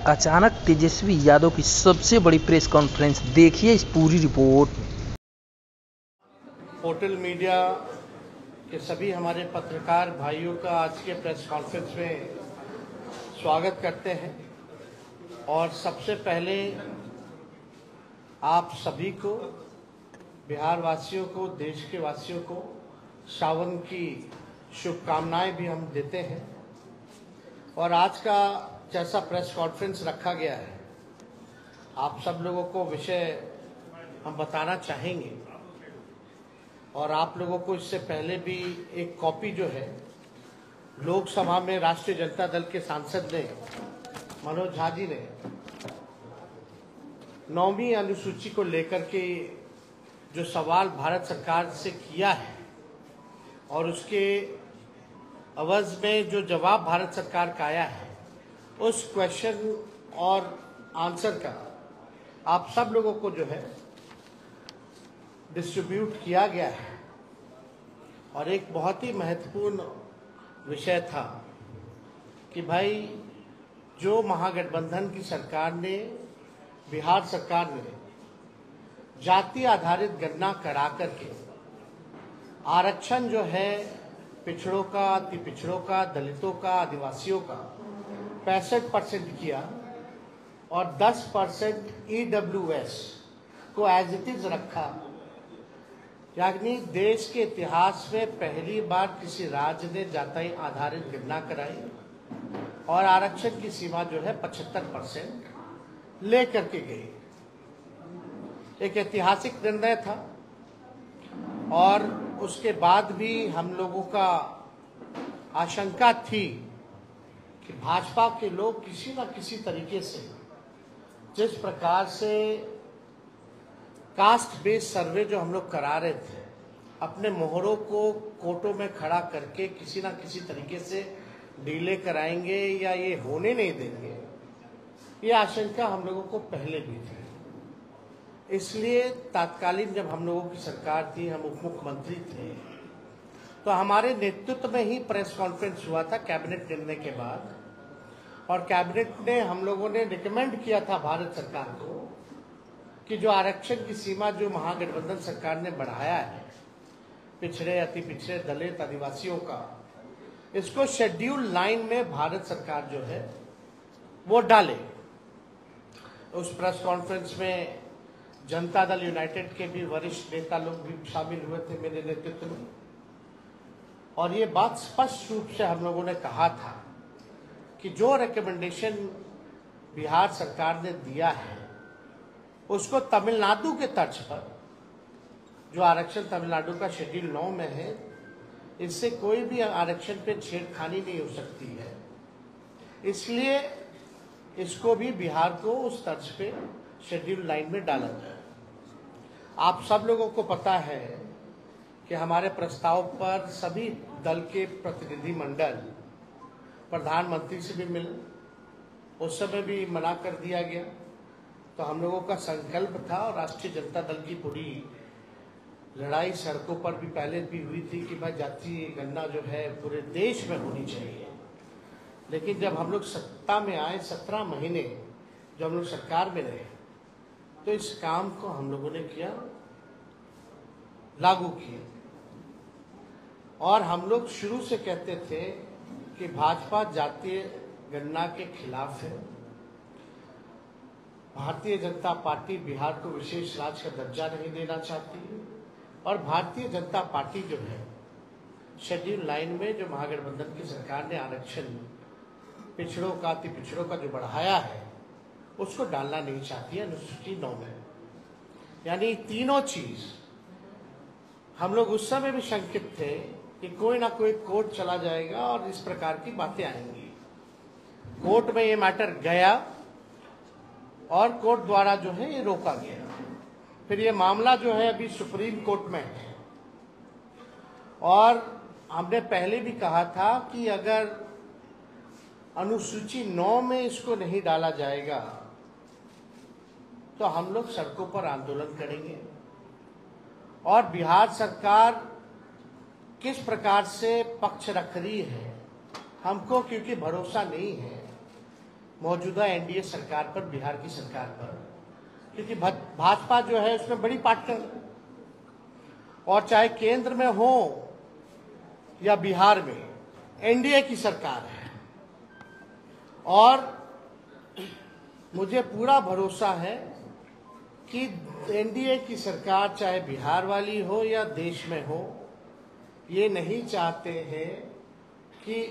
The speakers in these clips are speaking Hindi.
अचानक तेजस्वी यादव की सबसे बड़ी प्रेस कॉन्फ्रेंस, देखिए इस पूरी रिपोर्ट में। पोर्टल मीडिया के सभी हमारे पत्रकार भाइयों का आज के प्रेस कॉन्फ्रेंस में स्वागत करते हैं और सबसे पहले आप सभी को, बिहार वासियों को, देश के वासियों को सावन की शुभकामनाएं भी हम देते हैं। और आज का जैसा प्रेस कॉन्फ्रेंस रखा गया है, आप सब लोगों को विषय हम बताना चाहेंगे और आप लोगों को इससे पहले भी एक कॉपी जो है लोकसभा में राष्ट्रीय जनता दल के सांसद ने, मनोज झा जी ने 9वीं अनुसूची को लेकर के जो सवाल भारत सरकार से किया है और उसके अवज में जो जवाब भारत सरकार का आया है, उस क्वेश्चन और आंसर का आप सब लोगों को जो है डिस्ट्रीब्यूट किया गया है। और एक बहुत ही महत्वपूर्ण विषय था कि भाई जो महागठबंधन की सरकार ने, बिहार सरकार ने जाति आधारित गणना करा करके आरक्षण जो है पिछड़ों का, अति पिछड़ों का, दलितों का, आदिवासियों का 65% किया और 10% EWS को एज इट इज रखा। यानी देश के इतिहास में पहली बार किसी राज्य ने जाति आधारित गणना कराई और आरक्षण की सीमा जो है 75% लेकर के गई। एक ऐतिहासिक निर्णय था और उसके बाद भी हम लोगों का आशंका थी कि भाजपा के लोग किसी न किसी तरीके से, जिस प्रकार से कास्ट बेस्ड सर्वे जो हम लोग करा रहे थे, अपने मोहरों को कोर्टों में खड़ा करके किसी न किसी तरीके से डीले कराएंगे या ये होने नहीं देंगे, ये आशंका हम लोगों को पहले भी थी। इसलिए तत्कालीन जब हम लोगों की सरकार थी, हम उप मुख्यमंत्री थे, तो हमारे नेतृत्व में ही प्रेस कॉन्फ्रेंस हुआ था कैबिनेट निर्णय के बाद। और कैबिनेट ने, हम लोगों ने रिकमेंड किया था भारत सरकार को कि जो आरक्षण की सीमा जो महागठबंधन सरकार ने बढ़ाया है पिछड़े, अति पिछड़े, दलित, आदिवासियों का, इसको शेड्यूल 9 में भारत सरकार जो है वो डाले। उस प्रेस कॉन्फ्रेंस में जनता दल यूनाइटेड के भी वरिष्ठ नेता लोग भी शामिल हुए थे मेरे नेतृत्व में। और ये बात स्पष्ट रूप से हम लोगों ने कहा था कि जो रिकमेंडेशन बिहार सरकार ने दिया है उसको तमिलनाडु के तर्ज पर, जो आरक्षण तमिलनाडु का शेड्यूल 9 में है, इससे कोई भी आरक्षण पे छेड़खानी नहीं हो सकती है। इसलिए इसको भी बिहार को उस तर्ज पे शेड्यूल 9 में डाला जाए। आप सब लोगों को पता है कि हमारे प्रस्ताव पर सभी दल के प्रतिनिधि मंडल प्रधानमंत्री से भी मिले, उस समय भी मना कर दिया गया। तो हम लोगों का संकल्प था और राष्ट्रीय जनता दल की पूरी लड़ाई सड़कों पर भी पहले भी हुई थी कि भाई जातीय गणना जो है पूरे देश में होनी चाहिए। लेकिन जब हम लोग सत्ता में आए, 17 महीने जब हम लोग सरकार में रहे, तो इस काम को हम लोगों ने किया, लागू किया। और हम लोग शुरू से कहते थे कि भाजपा जातीय गणना के खिलाफ है। भारतीय जनता पार्टी बिहार को विशेष राज्य का दर्जा नहीं देना चाहती है और भारतीय जनता पार्टी जो है शेड्यूल 9 में जो महागठबंधन की सरकार ने आरक्षण पिछड़ों का, अति पिछड़ों का जो बढ़ाया है, उसको डालना नहीं चाहती है अनुसूची 9 में। यानी तीनों चीज हम लोग उस समय भी शंकित थे कि कोई ना कोई कोर्ट चला जाएगा और इस प्रकार की बातें आएंगी। कोर्ट में ये मैटर गया और कोर्ट द्वारा जो है ये रोका गया। फिर ये मामला जो है अभी सुप्रीम कोर्ट में है। और हमने पहले भी कहा था कि अगर अनुसूची 9 में इसको नहीं डाला जाएगा तो हम लोग सड़कों पर आंदोलन करेंगे। और बिहार सरकार किस प्रकार से पक्ष रख रही है हमको, क्योंकि भरोसा नहीं है मौजूदा एनडीए सरकार पर, बिहार की सरकार पर, क्योंकि भाजपा जो है उसमें बड़ी पार्टनर, और चाहे केंद्र में हो या बिहार में एनडीए की सरकार है। और मुझे पूरा भरोसा है कि एनडीए की सरकार चाहे बिहार वाली हो या देश में हो, ये नहीं चाहते हैं कि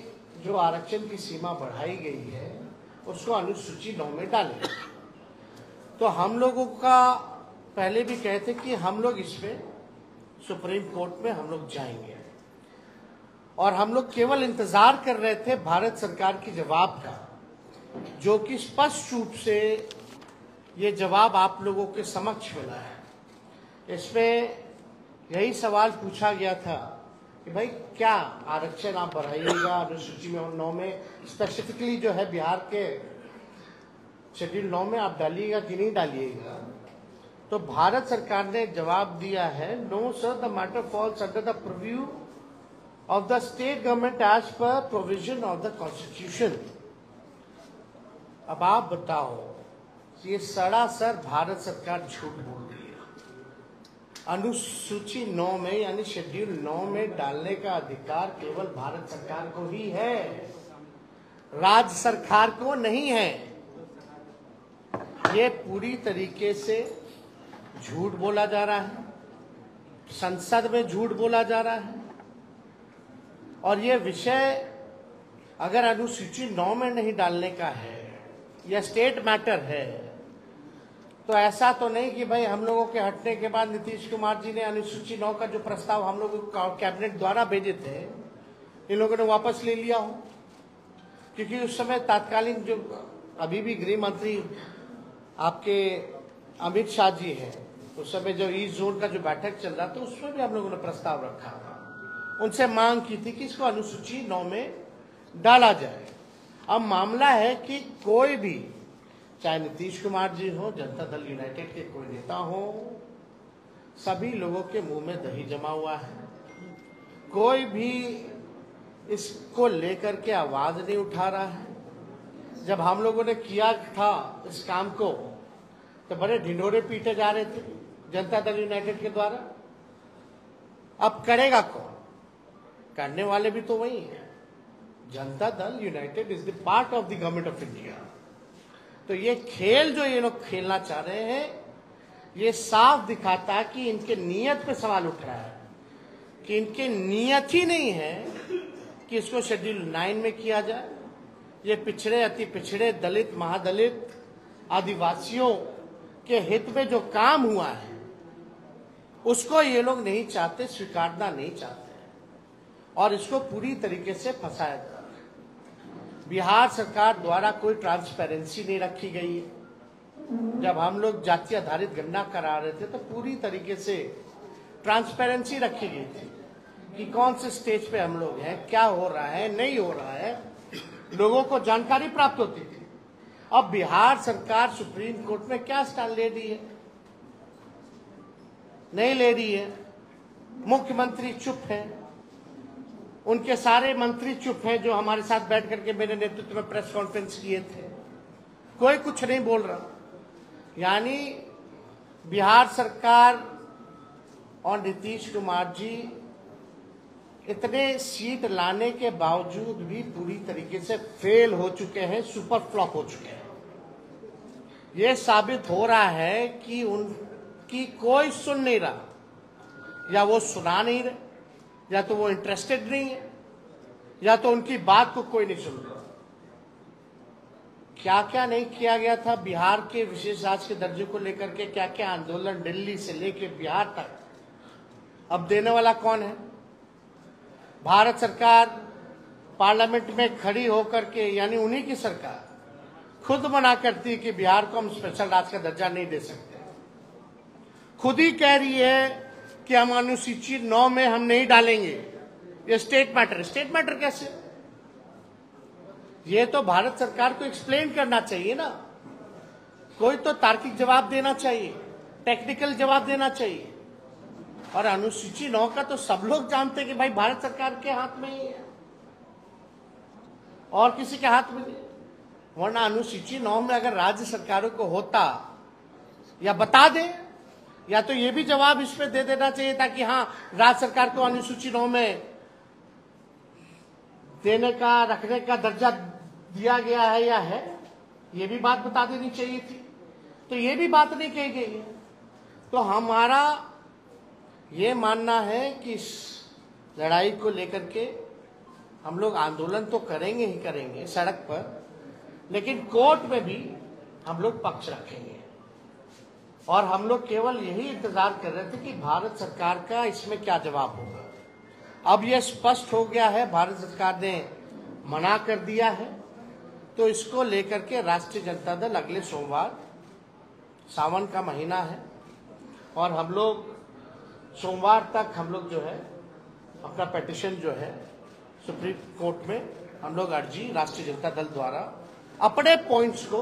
जो आरक्षण की सीमा बढ़ाई गई है उसको अनुसूची 9 में डालें। तो हम लोगों का पहले भी कहे थे कि हम लोग इसमें सुप्रीम कोर्ट में हम लोग जाएंगे, और हम लोग केवल इंतजार कर रहे थे भारत सरकार के जवाब का, जो कि स्पष्ट रूप से ये जवाब आप लोगों के समक्ष मिला है। इसमें यही सवाल पूछा गया था कि भाई क्या आरक्षण आप बढ़ाइएगा अनुसूची में 9 में, स्पेसिफिकली जो है बिहार के शेड्यूल 9 में आप डालिएगा कि नहीं डालिएगा। तो भारत सरकार ने जवाब दिया है, no sir, the matter falls under the preview of the state government as per provision of the constitution. अब आप बताओ, ये सरासर भारत सरकार झूठ बोल रही है। अनुसूची 9 में यानी शेड्यूल 9 में डालने का अधिकार केवल भारत सरकार को ही है, राज्य सरकार को नहीं है। ये पूरी तरीके से झूठ बोला जा रहा है, संसद में झूठ बोला जा रहा है। और ये विषय अगर अनुसूची 9 में नहीं डालने का है या स्टेट मैटर है, तो ऐसा तो नहीं कि भाई हम लोगों के हटने के बाद नीतीश कुमार जी ने अनुसूची 9 का जो प्रस्ताव हम लोगों को कैबिनेट द्वारा भेजे थे, इन लोगों ने वापस ले लिया हो। क्योंकि उस समय तत्कालीन जो अभी भी गृह मंत्री आपके अमित शाह जी हैं, उस समय जो ईस्ट जोन का जो बैठक चल रहा था उसमें भी हम लोगों ने प्रस्ताव रखा था, उनसे मांग की थी कि इसको अनुसूची 9 में डाला जाए। अब मामला है कि कोई भी, चाहे नीतीश कुमार जी हो, जनता दल यूनाइटेड के कोई नेता हो, सभी लोगों के मुंह में दही जमा हुआ है। कोई भी इसको लेकर के आवाज नहीं उठा रहा है। जब हम लोगों ने किया था इस काम को तो बड़े ढिंढोरे पीटे जा रहे थे जनता दल यूनाइटेड के द्वारा। अब करेगा कौन? करने वाले भी तो वही है। Janata Dal United is the part of the government of India. तो ये खेल जो ये लोग खेलना चाह रहे हैं, ये साफ दिखाता है कि इनके नियत पे सवाल उठ रहा है, कि इनके नियत ही नहीं है कि इसको शेड्यूल 9 में किया जाए। ये पिछड़े, अति पिछड़े, दलित, महादलित, आदिवासियों के हित में जो काम हुआ है उसको ये लोग नहीं चाहते, स्वीकारना नहीं चाहते, और इसको पूरी तरीके से फंसाया जा रहा है। बिहार सरकार द्वारा कोई ट्रांसपेरेंसी नहीं रखी गई है। जब हम लोग जाति आधारित गणना करा रहे थे तो पूरी तरीके से ट्रांसपेरेंसी रखी गई थी कि कौन से स्टेज पे हम लोग हैं, क्या हो रहा है, नहीं हो रहा है, लोगों को जानकारी प्राप्त होती थी। अब बिहार सरकार सुप्रीम कोर्ट में क्या स्टैंड ले रही है? नहीं ले रही है। मुख्यमंत्री चुप है, उनके सारे मंत्री चुप हैं जो हमारे साथ बैठ करके मेरे नेतृत्व में प्रेस कॉन्फ्रेंस किए थे, कोई कुछ नहीं बोल रहा। यानी बिहार सरकार और नीतीश कुमार जी इतने सीट लाने के बावजूद भी पूरी तरीके से फेल हो चुके हैं, सुपर फ्लॉप हो चुके हैं। ये साबित हो रहा है कि उनकी कोई सुन नहीं रहा, या वो सुना नहीं रहे, या तो वो इंटरेस्टेड नहीं है, या तो उनकी बात को कोई नहीं सुन रहा। क्या क्या नहीं किया गया था बिहार के विशेष राज्य के दर्जे को लेकर के, क्या क्या आंदोलन दिल्ली से लेकर बिहार तक। अब देने वाला कौन है? भारत सरकार पार्लियामेंट में खड़ी होकर के, यानी उन्हीं की सरकार खुद मना करती है कि बिहार को हम स्पेशल राज्य का दर्जा नहीं दे सकते। खुद ही कह रही है कि हम अनुसूची 9 में हम नहीं डालेंगे, ये स्टेट मैटर। स्टेट मैटर कैसे? ये तो भारत सरकार को एक्सप्लेन करना चाहिए ना, कोई तो तार्किक जवाब देना चाहिए, टेक्निकल जवाब देना चाहिए। और अनुसूची 9 का तो सब लोग जानते हैं कि भाई भारत सरकार के हाथ में ही है और किसी के हाथ में नहीं। वरना अनुसूची 9 में अगर राज्य सरकारों को होता या बता दे, या तो ये भी जवाब इसमें दे देना चाहिए था कि हाँ राज्य सरकार को अनुसूची 9 में देने का, रखने का दर्जा दिया गया है या है, ये भी बात बता देनी चाहिए थी। तो ये भी बात नहीं कही गई है। तो हमारा ये मानना है कि इस लड़ाई को लेकर के हम लोग आंदोलन तो करेंगे ही करेंगे सड़क पर, लेकिन कोर्ट में भी हम लोग पक्ष रखेंगे। और हम लोग केवल यही इंतजार कर रहे थे कि भारत सरकार का इसमें क्या जवाब होगा। अब यह स्पष्ट हो गया है, भारत सरकार ने मना कर दिया है, तो इसको लेकर के राष्ट्रीय जनता दल अगले सोमवार, सावन का महीना है और हम लोग सोमवार तक हम लोग जो है अपना पिटीशन जो है सुप्रीम कोर्ट में हम लोग अर्जी राष्ट्रीय जनता दल द्वारा अपने पॉइंट्स को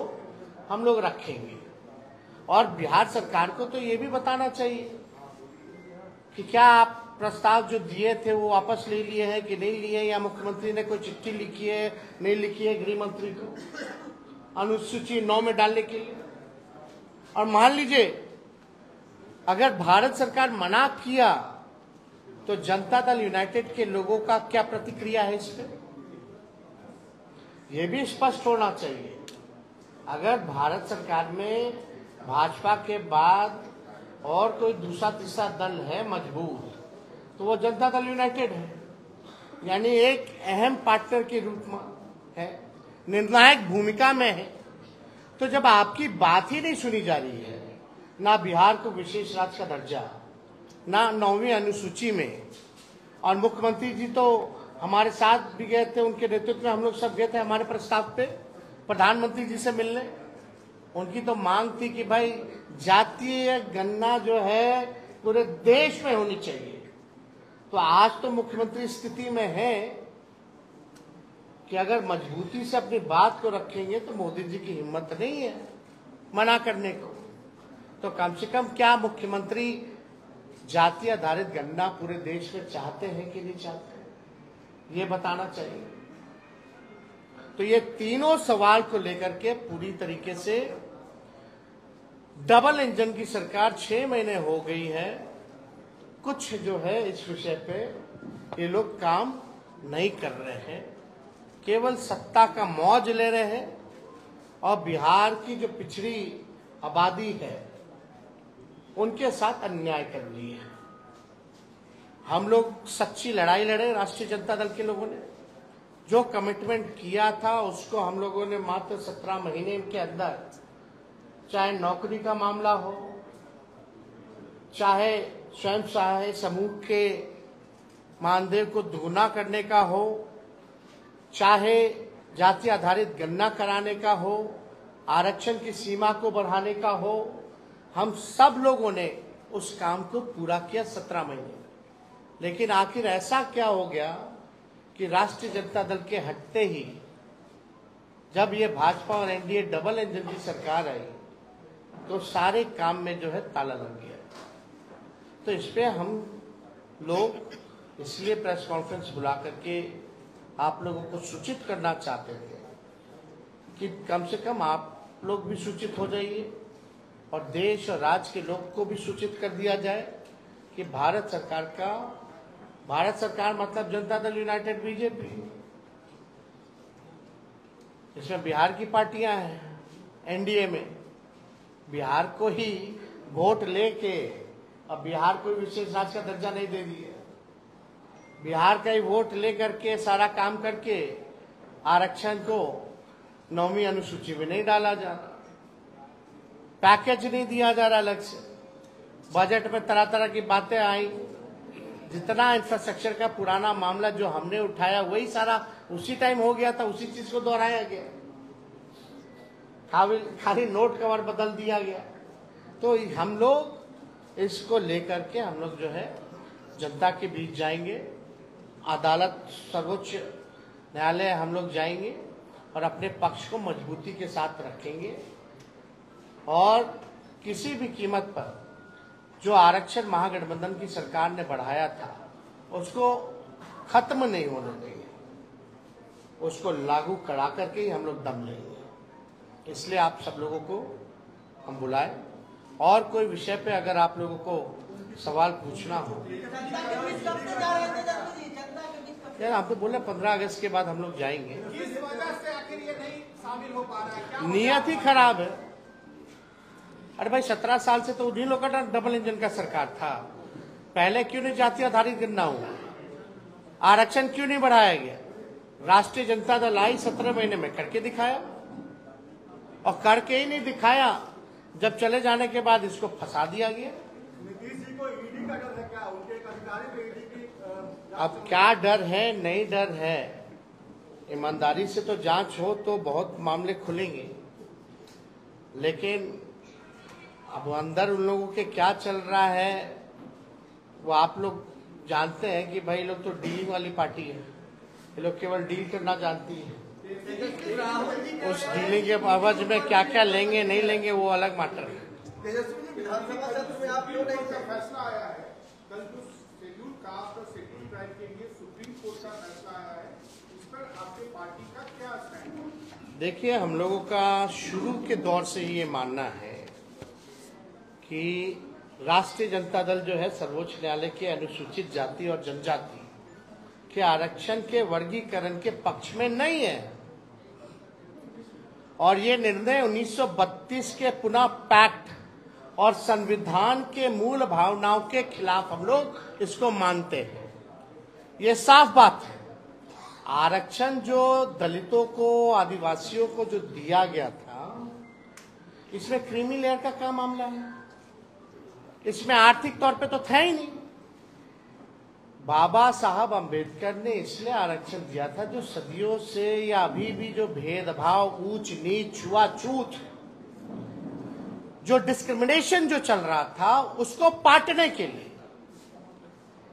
हम लोग रखेंगे। और बिहार सरकार को तो ये भी बताना चाहिए कि क्या आप प्रस्ताव जो दिए थे वो वापस ले लिए हैं कि नहीं लिए, या मुख्यमंत्री ने कोई चिट्ठी लिखी है नहीं लिखी है गृह मंत्री को अनुसूची 9 में डालने के लिए। और मान लीजिए अगर भारत सरकार मना किया तो जनता दल यूनाइटेड के लोगों का क्या प्रतिक्रिया है इस पर, यह भी स्पष्ट होना चाहिए। अगर भारत सरकार में भाजपा के बाद और कोई दूसरा तीसरा दल है मजबूत, तो वो जनता दल यूनाइटेड है, यानी एक अहम पार्टनर के रूप में है, निर्णायक भूमिका में है। तो जब आपकी बात ही नहीं सुनी जा रही है, ना बिहार को विशेष राज्य का दर्जा, ना 9वीं अनुसूची में, और मुख्यमंत्री जी तो हमारे साथ भी गए थे, उनके नेतृत्व में हम लोग सब गए थे हमारे प्रस्ताव पे प्रधानमंत्री जी से मिलने। उनकी तो मांग थी कि भाई जातीय गणना जो है पूरे देश में होनी चाहिए। तो आज तो मुख्यमंत्री स्थिति में है कि अगर मजबूती से अपनी बात को रखेंगे तो मोदी जी की हिम्मत नहीं है मना करने को। तो कम से कम क्या मुख्यमंत्री जाति आधारित गणना पूरे देश में चाहते हैं कि नहीं चाहते, ये बताना चाहिए। तो ये तीनों सवाल को लेकर के पूरी तरीके से डबल इंजन की सरकार 6 महीने हो गई है, कुछ जो है इस विषय पे ये लोग काम नहीं कर रहे हैं, केवल सत्ता का मौज ले रहे हैं और बिहार की जो पिछड़ी आबादी है उनके साथ अन्याय कर रही है। हम लोग सच्ची लड़ाई लड़े, राष्ट्रीय जनता दल के लोगों ने जो कमिटमेंट किया था उसको हम लोगों ने मात्र 17 महीने के अंदर, चाहे नौकरी का मामला हो, चाहे स्वयं सहायता समूह के मानदेय को दुगुना करने का हो, चाहे जाति आधारित गणना कराने का हो, आरक्षण की सीमा को बढ़ाने का हो, हम सब लोगों ने उस काम को पूरा किया 17 महीने। लेकिन आखिर ऐसा क्या हो गया कि राष्ट्रीय जनता दल के हटते ही जब ये भाजपा और एनडीए डबल इंजन की सरकार आई तो सारे काम में जो है ताला लग गया। तो इस पे हम लोग इसलिए प्रेस कॉन्फ्रेंस बुला करके आप लोगों को सूचित करना चाहते थे कि कम से कम आप लोग भी सूचित हो जाइए और देश और राज्य के लोग को भी सूचित कर दिया जाए कि भारत सरकार मतलब जनता दल यूनाइटेड बीजेपी, इसमें बिहार की पार्टियां हैं एनडीए में, बिहार को ही वोट लेके अब बिहार को विशेष राज्य का दर्जा नहीं दे दिया, बिहार का ही वोट लेकर के सारा काम करके आरक्षण को 9वीं अनुसूची में नहीं डाला जा रहा, पैकेज नहीं दिया जा रहा अलग से। बजट में तरह तरह की बातें आई, जितना इंफ्रास्ट्रक्चर का पुराना मामला जो हमने उठाया वही सारा उसी टाइम हो गया था, उसी चीज को दोहराया गया, खाली नोट कवर बदल दिया गया। तो हम लोग इसको लेकर के हम लोग जो है जनता के बीच जाएंगे, अदालत सर्वोच्च न्यायालय हम लोग जाएंगे और अपने पक्ष को मजबूती के साथ रखेंगे और किसी भी कीमत पर जो आरक्षण महागठबंधन की सरकार ने बढ़ाया था उसको खत्म नहीं होने देंगे, उसको लागू करा करके ही हम लोग दम लेंगे। इसलिए आप सब लोगों को हम बुलाए, और कोई विषय पे अगर आप लोगों को सवाल पूछना हो। यार आप तो बोले 15 अगस्त के बाद हम लोग जाएंगे, किस वजह से आखिर ये नहीं शामिल हो पा रहा है? क्या नियत ही खराब है। अरे भाई 17 साल से तो उन्हीं लोगों का डबल इंजन का सरकार था, पहले क्यों नहीं जाति आधारित गणना हुआ? आरक्षण क्यों नहीं बढ़ाया गया? राष्ट्रीय जनता दल आई 17 महीने में करके दिखाया, और करके ही नहीं दिखाया, जब चले जाने के बाद इसको फंसा दिया गया। नीतीश जी को ईडी का डर है क्या? उनके एक अधिकारी पे ईडी की अब क्या डर है, नहीं डर है, ईमानदारी से तो जांच हो तो बहुत मामले खुलेंगे, लेकिन अब अंदर उन लोगों के क्या चल रहा है वो आप लोग जानते हैं कि भाई लोग तो डीलिंग वाली पार्टी है, ये लोग केवल डील करना जानती है। उस डीलिंग के बाबत में क्या क्या लेंगे नहीं लेंगे वो अलग मैटर है। तेजस्वी जी, विधानसभा सत्र में आप क्यों नहीं? फैसला आया है कल जो शेड्यूल कास्ट और शेड्यूल ट्राइब के लिए सुप्रीम कोर्ट का फैसला आया है, इस पर आपके पार्टी का क्या स्टैंड है? देखिए, हम लोगों का शुरू के दौर से ये मानना है कि राष्ट्रीय जनता दल जो है सर्वोच्च न्यायालय के अनुसूचित जाति और जनजाति के आरक्षण के वर्गीकरण के पक्ष में नहीं है, और ये निर्णय 1932 के पुनः पैक्ट और संविधान के मूल भावनाओं के खिलाफ हम लोग इसको मानते हैं। ये साफ बात है। आरक्षण जो दलितों को, आदिवासियों को जो दिया गया था, इसमें क्रीमी लेयर का क्या मामला है? इसमें आर्थिक तौर पे तो था ही नहीं। बाबा साहब अंबेडकर ने इसलिए आरक्षण दिया था जो सदियों से या अभी भी जो भेदभाव, ऊंच नीच, छुआछूत, जो डिस्क्रिमिनेशन जो चल रहा था उसको पाटने के लिए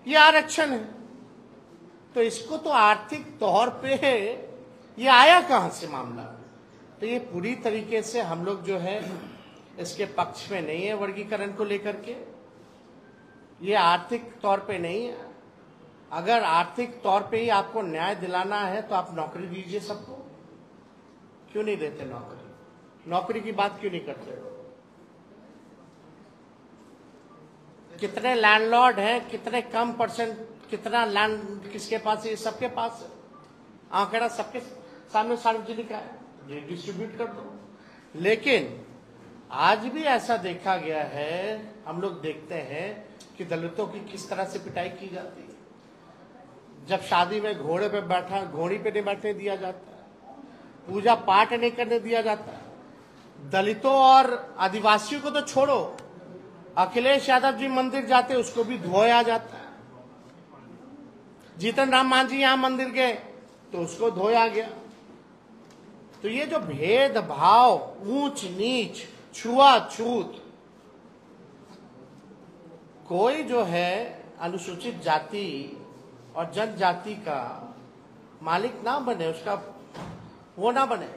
ये आरक्षण है। तो इसको तो आर्थिक तौर पे ये आया कहां से मामला? तो ये पूरी तरीके से हम लोग जो है इसके पक्ष में नहीं है। वर्गीकरण को लेकर के ये आर्थिक तौर पे नहीं है। अगर आर्थिक तौर पे ही आपको न्याय दिलाना है तो आप नौकरी दीजिए सबको। क्यों नहीं देते नौकरी? नौकरी की बात क्यों नहीं करते? कितने लैंडलॉर्ड हैं, कितने कम परसेंट, कितना लैंड किसके पास है? ये सबके पास है, आंकड़ा सबके सामने सार्वजनिक है, ये डिस्ट्रीब्यूट कर दो। लेकिन आज भी ऐसा देखा गया है, हम लोग देखते हैं कि दलितों की किस तरह से पिटाई की जाती है। जब शादी में घोड़ी पे नहीं बैठने दिया जाता, पूजा पाठ नहीं करने दिया जाता, दलितों और आदिवासियों को तो छोड़ो, अखिलेश यादव जी मंदिर जाते उसको भी धोया जाता है। जीतन राम मांझी यहां मंदिर गए तो उसको धोया गया। तो ये जो भेदभाव, ऊंच नीच, छुआछूत, कोई जो है अनुसूचित जाति और जनजाति का मालिक ना बने, उसका वो ना बने।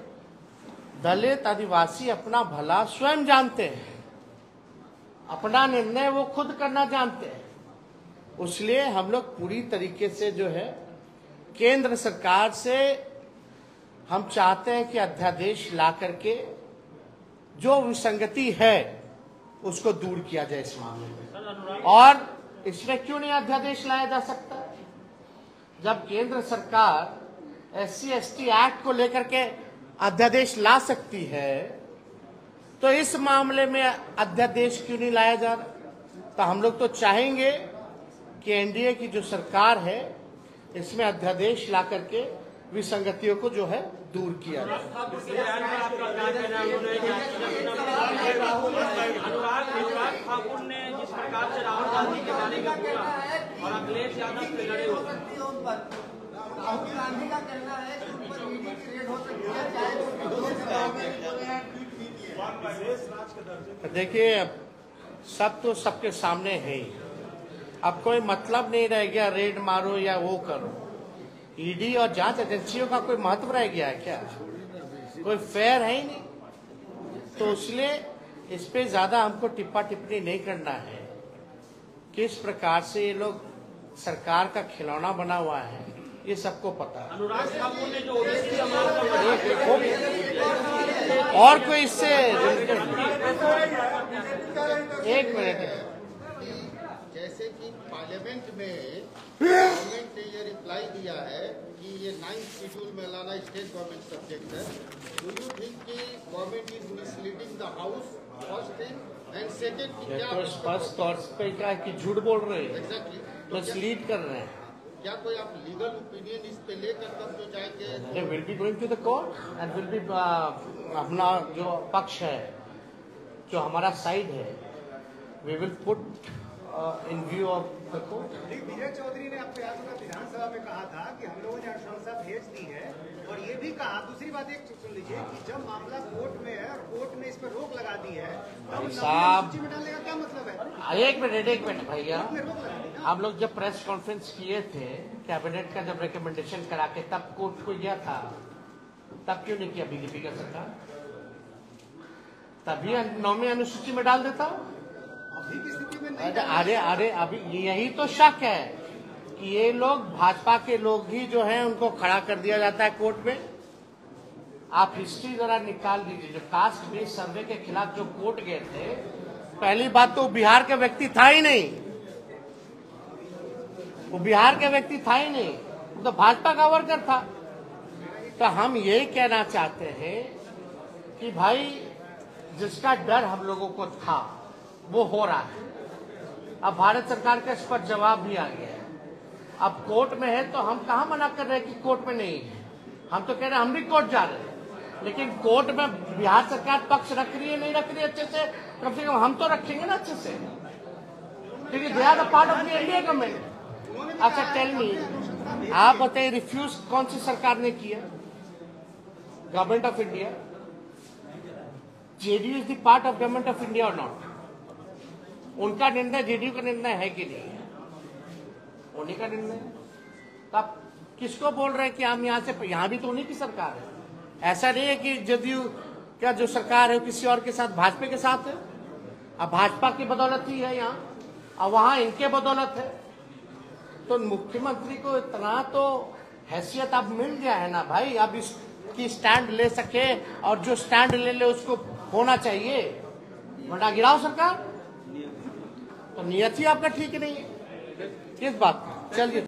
दलित आदिवासी अपना भला स्वयं जानते हैं, अपना निर्णय वो खुद करना जानते हैं। इसलिए हम लोग पूरी तरीके से जो है केंद्र सरकार से हम चाहते हैं कि अध्यादेश ला करके जो विसंगति है उसको दूर किया जाए इस मामले में। और इसमें क्यों नहीं अध्यादेश लाया जा सकता? जब केंद्र सरकार SC/ST एक्ट को लेकर के अध्यादेश ला सकती है तो इस मामले में अध्यादेश क्यों नहीं लाया जा रहा? तो हम लोग तो चाहेंगे कि एनडीए की जो सरकार है इसमें अध्यादेश ला करके विसंगतियों को जो है दूर किया जाए। अनुराग ठाकुर ने जिस प्रकार से राहुल गांधी के बारे में बोला और अखिलेश यादव से लड़े हुए, राहुल गांधी का कहना है कि उन पर ईडी की रेड हो सकती है। देखिए, अब सब तो सबके सामने है ही। अब कोई मतलब नहीं रह गया रेड मारो या वो करो। ईडी और जांच एजेंसियों का कोई महत्व रह गया है क्या? कोई फेयर है ही नहीं। तो इसलिए इस पे ज्यादा हमको टिप्पा टिप्पणी नहीं करना है। किस प्रकार से ये लोग सरकार का खिलौना बना हुआ है ये सबको पता है। अनुराग ठाकुर ने जो ओबीसी समाज का और कोई इससे एक मिनट, जैसे कि पार्लियामेंट में गवर्नमेंट ने ये रिप्लाई दिया है कि ये 9th शेड्यूल में लाना स्टेट गवर्नमेंट सब्जेक्ट है। डू यू थिंक कि government is misleading the house, first thing, and second कि क्या तो स्पष्ट तौर पे क्या है कि झूठ बोल रहे हैं, एग्जैक्टली मिसलीड कर रहे हैं। क्या कोई आप लीगल ओपिनियन इस पे लेकर तब जो जाएंगे? They will be going to the court and will be अपना जो पक्ष है, जो हमारा साइड है, we will put in view of the court. विजय चौधरी ने आपको याद होगा विधानसभा में कहा था कि हम लोगों ने अनुशंसा भेज दी है, और ये भी कहा, दूसरी बात एक सुन लीजिए कि जब मामला कोर्ट में है और कोर्ट ने इस पर रोक लगा दी है, तब साहब सूची में डालने का क्या मतलब है? एक मिनट भैया, में रोक लगा दी ना। हम लोग जब प्रेस कॉन्फ्रेंस किए थे कैबिनेट का, जब रिकमेंडेशन करा के तब कोर्ट को गया था, तब क्यों नहीं किया बीजेपी का सरकार? तभी 9वीं अनुसूची में डाल देता। अभी की स्थिति में नहीं अरे अभी यही तो शक है कि ये लोग भाजपा के लोग ही जो हैं उनको खड़ा कर दिया जाता है कोर्ट में। आप हिस्ट्री जरा निकाल लीजिए, जो कास्ट बेस्ड सर्वे के खिलाफ जो कोर्ट गए थे, पहली बात तो बिहार का व्यक्ति था ही नहीं, वो बिहार का व्यक्ति था ही नहीं, वो तो भाजपा का वर्कर था। तो हम यही कहना चाहते हैं कि भाई जिसका डर हम लोगों को था वो हो रहा है। अब भारत सरकार का इस पर जवाब भी आ गया है। अब कोर्ट में है तो हम कहाँ मना कर रहे हैं कि कोर्ट में नहीं है, हम तो कह रहे हैं हम भी कोर्ट जा रहे हैं, लेकिन कोर्ट में बिहार सरकार पक्ष रख रही है नहीं रख रही है अच्छे से, कम से कम हम तो रखेंगे ना अच्छे से, क्योंकि they are the part of the India government. अच्छा टेल मी, आप बताइए रिफ्यूज कौन सी सरकार ने किया? Government of India. JDU is the part of government of India और नॉट? उनका निर्णय जेडीयू का निर्णय है कि नहीं है? उन्हीं का निर्णय। तो आप किसको बोल रहे हैं कि हम यहाँ से, यहाँ भी तो उन्हीं की सरकार है। ऐसा नहीं है कि जेडीयू क्या जो सरकार है किसी और के साथ, भाजपा के साथ है। अब भाजपा की बदौलत ही है यहाँ, और वहां इनके बदौलत है। तो मुख्यमंत्री को इतना तो हैसियत अब मिल गया है ना भाई, अब इसकी स्टैंड ले सके, और जो स्टैंड ले उसको होना चाहिए, वरना गिराओ सरकार। तो नियत ही आपका ठीक नहीं है। किस बात? चलिए।